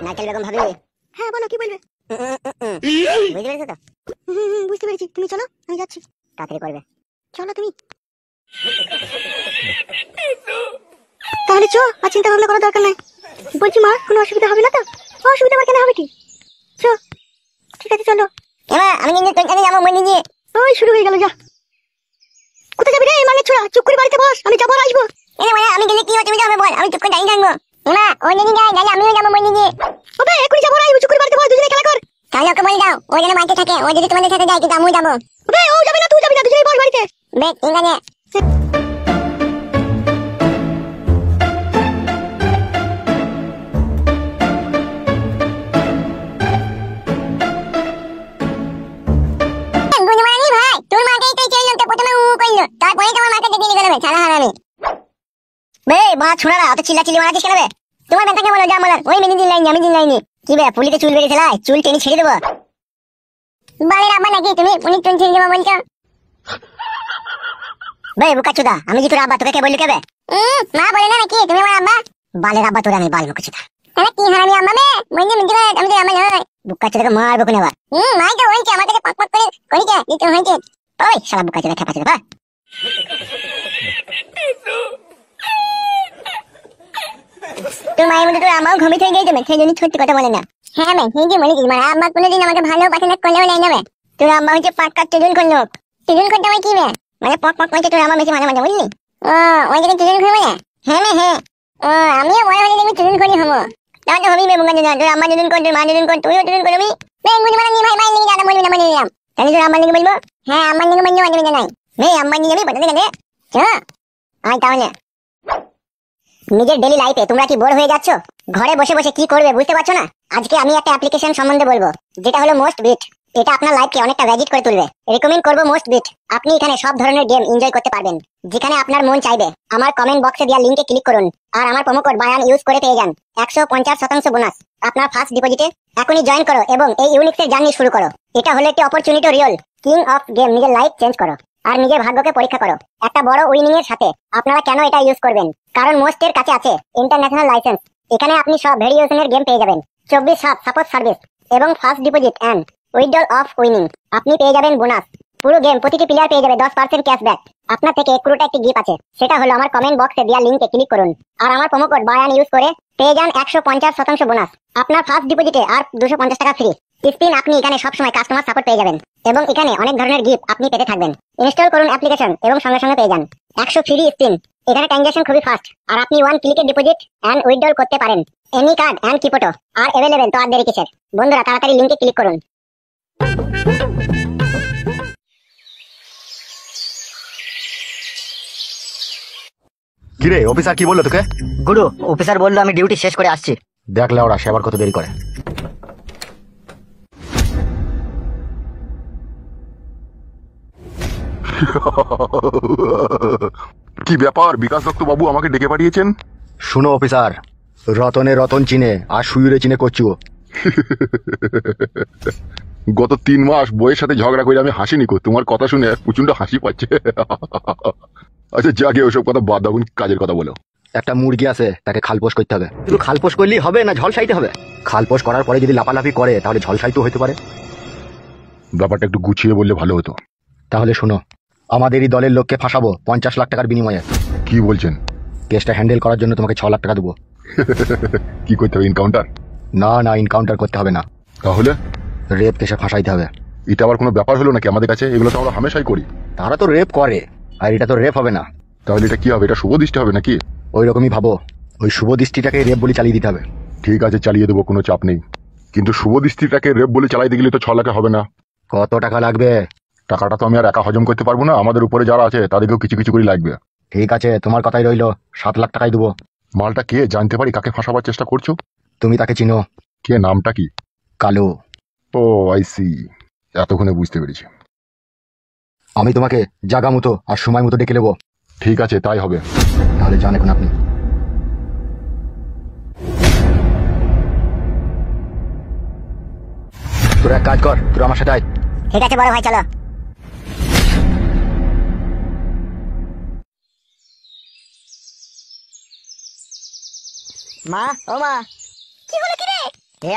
নারকেল বেগম ভাবি। হ্যাঁ বলো, কি বলবে? বুঝতে পেরেছো তো? বুঝতে পেরেছি। তুমি চলো, আমি যাচ্ছি। তাড়াতাড়ি করবে। চলো তুমি। তাহলে চো, আর চিন্তা ভাবনা করার দরকার নাই। বলছি মা, কোনো অসুবিধা হবে না তো? অসুবিধা আবার কেন হবে? কি চো, ঠিক আছে চলো। এমা আমি কিন্তু তোর কাছে যাবো মনে নিয়ে। ওই শুরু হয়ে গেল, যা। কোথায় যাবি রে মানে ছোড়া? চুপ করে বাড়িতে বস, আমি যাবো আর আসবো। এনে মানে আমি গেলে কি অসুবিধা হবে বল, আমি চুপ করে দাঁড়িয়ে থাকবো। এমা ও যদি যায় তাহলে আমিও যাবো মনে নিয়ে। ওবে এখনই যাবো আর আসবো, চুপ করে বাড়িতে বস, দুজনে খেলা কর। তাহলে ওকে বলে দাও ও যেন বাড়িতে থাকে, ও যদি তোমাদের সাথে যায় কিন্তু আমিও যাবো। ওবে ও যাবে না, তুই যাবি না, দুজনেই বস বাড়িতে। বেশ ঠিক আছে। গুণমানি ভাই, তোর মাকেই তুই চেয়ে লোকটা প্রথমে উ করলো, তারপরে তোমার মাকে দেখে নিয়ে গেলো ছাড়া হারামি। বে মা ছোড়া না, অত চিল্লাচিল্লি মারাছিস কেন বে? তোমার বেটাকে বলো যা বলার, ওই মিনি দিন লাইনি আমি দিন লাইনি। কি বে পুলিতে চুল বেরিয়েছে লাই, চুল টেনে ছেড়ে দেবো। বালের আব্বা নাকি তুমি, পুলিশ চুল ছেড়ে দেবো বলছো? বে বুকাচুদা, আমি কি তোর আব্বা, তোকে কে বললি কে বে? মা বলে না নাকি তুমি আমার আব্বা? বালের আব্বা তোরা আমি, বাল বুকাচুদা। তাহলে কি হারামি আম্মা বে? বলছি মিথ্যে কথা, আমি তো আম্মা নই। বুকাচুদাকে মারবো কোন আবার? মাই তো হইছে, আমার কাছে পক পক করে কইছে দিতে হইছে। ওই শালা বুকাচুদা খেপাচুদা বা। তোর মায়ের মধ্যে তোর আমাও ঘুমিয়ে থেকে গেছে, সেই জন্য সত্যি কথা বলে না। হ্যাঁ ম্যাম, এই যে বলেছিস মানে আম্মা কোনোদিন আমাকে ভালো পছন্দ করলেও নাই না। তোর আম্মা হচ্ছে পাক্কা টিজুন করলো। টিজুন করতে আমার কি বে? মানে পক পক করছে তোর আম্মা বেশি মাঝে মাঝে, বুঝলি? ও ওই দিকে টিজুন করবে না? হ্যাঁ মে হ্যাঁ। ও আমিও বড় হলে দেখবি টিজুন করি হবো। তাহলে তো হবি বে মুঙ্গা না, তোর আম্মা টিজুন কর, তোর মা টিজুন কর, তুইও টিজুন করবি। বেঙ্গুনি মানে নি ভাই, মাইন লিখে দাদা বলবি না, বলে দিলাম। তাহলে তোর আম্মা লিখে বলবো? হ্যাঁ আম্মা লিখে বলবো, অসুবিধা নাই। মে আম্মা নিয়ে যাবি বলতে গেলে চ আয়। তাহলে নিজের ডেইলি লাইফে তোমরা কি বোর হয়ে যাচ্ছ? ঘরে বসে বসে কি করবে বুঝতে পারছো না? আজকে আমি একটা অ্যাপ্লিকেশন সম্বন্ধে বলবো, যেটা হলো মোস্ট বিট। এটা আপনার লাইফকে অনেকটা ভ্যাজিট করে তুলবে। রেকমেন্ড করবো মোস্ট বিট। আপনি এখানে সব ধরনের গেম এনজয় করতে পারবেন, যেখানে আপনার মন চাইবে। আমার কমেন্ট বক্সে দেওয়া লিংকে ক্লিক করুন আর আমার প্রোমো কোড বায়ান ইউজ করে পেয়ে যান 150% বোনাস আপনার ফার্স্ট ডিপোজিটে। এখনই জয়েন করো এবং এই ইউনিক্সের জার্নি শুরু করো। এটা হলো একটি opportunity real. King of game, নিজের লাইফ চেঞ্জ করো আর নিজের ভাগ্যকে পরীক্ষা করো একটা বড় উইনিং এর সাথে। আপনারা কেন এটা ইউজ করবেন? কারণ মোস্টের কাছে আছে ইন্টারন্যাশনাল লাইসেন্স। এখানে আপনি সব ভেরিয়েশনের গেম পেয়ে যাবেন, 24/7 সাপোর্ট সার্ভিস এবং first deposit and withdrawal of winning. আপনি পেয়ে যাবেন বোনাস। পুরো গেম প্রতিটি প্লেয়ার পেয়ে যাবে 10% ক্যাশব্যাক। আপনার থেকে 1 কোটি একটি গিফট আছে, সেটা হলো আমার কমেন্ট বক্সে দেওয়া লিংকে ক্লিক করুন আর আমার প্রোমো কোড বায়ান ইউজ করে পেয়ে যান 150% বোনাস আপনার ফার্স্ট ডিপোজিটে আর 250 টাকা ফ্রি স্পিন। আপনি এখানে সবসময় কাস্টমার সাপোর্ট পেয়ে যাবেন এবং এখানে অনেক ধরনের গিফট আপনি পেতে থাকবেন। ইনস্টল করুন অ্যাপ্লিকেশন এবং সঙ্গে সঙ্গে পেয়ে যান 100 ফ্রি স্পিন। এখানে ট্রানজাকশন খুবই ফাস্ট আর আপনি 1 ক্লিকে ডিপোজিট এন্ড উইথড্রল করতে পারেন। Any card and crypto are available. তো আর দেরি কিসের বন্ধুরা, তাড়াতাড়ি লিংকে ক্লিক করুন। কিরে অফিসার কি বললো তোকে? গুরু, অফিসার বললো আমি ডিউটি শেষ করে আসছি। দেখলে ওরা সে আবার কত দেরি করে। কি ব্যাপার বিকাশ দত্ত বাবু আমাকে ডেকে পাঠিয়েছেন? শুনো অফিসার, রতনে রতন চিনে আর সুইরে চিনে করছো। গত 3 মাস বইয়ের সাথে ঝগড়া করে আমি হাসিনি কো, তোমার কথা শুনে প্রচন্ড হাসি পাচ্ছে। আচ্ছা যাকে ওসব কথা বাদ দাও, কাজের কথা বলো। একটা মুরগি আছে, তাকে খালপোষ করতে হবে। শুধু খালপোষ করলেই হবে না, ঝলসাইতে হবে। খালপোষ করার পরে যদি লাফালাফি করে তাহলে ঝলসাইতেও হতে পারে। ব্যাপারটা একটু গুছিয়ে বললে ভালো হতো। তাহলে শোনো, আমাদেরই দলের লোককে ফাঁসাবো 50 লাখ টাকার বিনিময়ে। কি বলছেন? কেসটা হ্যান্ডেল করার জন্য তোমাকে 6 লাখ টাকা দেবো। কি করতে হবে? ইনকাউন্টার? না না, ইনকাউন্টার করতে হবে না, তাহলে রেপ কেসে ফাঁসাইতে হবে। এটা আবার কোনো ব্যাপার হলো নাকি? আমাদের কাছে এগুলো তো আমরা হামেশাই করি। তারা তো রেপ করে, আর এটা তো রেপ হবে না। তাহলে এটা কি হবে? এটা শুভ দৃষ্টি হবে নাকি? ওই রকমই ভাবো, ওই শুভ দৃষ্টিটাকে রেপ বলে চালিয়ে দিতে হবে। ঠিক আছে চালিয়ে দেবো, কোনো চাপ নেই। কিন্তু শুভ দৃষ্টিটাকে রেপ বলে চালাইতে গেলে তো 6 লাখে হবে না। কত টাকা লাগবে? টাকাটা তো আমি আর একা হজম করতে পারবো না, আমাদের উপরে যারা আছে তাদেরকেও কিছু কিছু করে লাগবে। ঠিক আছে, তোমার কথাই রইলো, 7 লাখ টাকাই দেবো। মালটা কে জানতে পারি? কাকে ফাঁসাবার চেষ্টা করছো? তুমি তাকে চিনো? কে? নামটা কি? কালো। ও আই সি, এতক্ষণে বুঝতে পেরেছি। আমি তোমাকে জায়গা মতো আর সময় মতো ডেকে নেবো। ঠিক আছে তাই হবে। তাহলে যান এখন আপনি। তোরা এক কাজ কর, তোরা আমার সাথে আয়। ঠিক আছে বড় ভাই, চলো। মা, ও মা। কি হলো কি রে?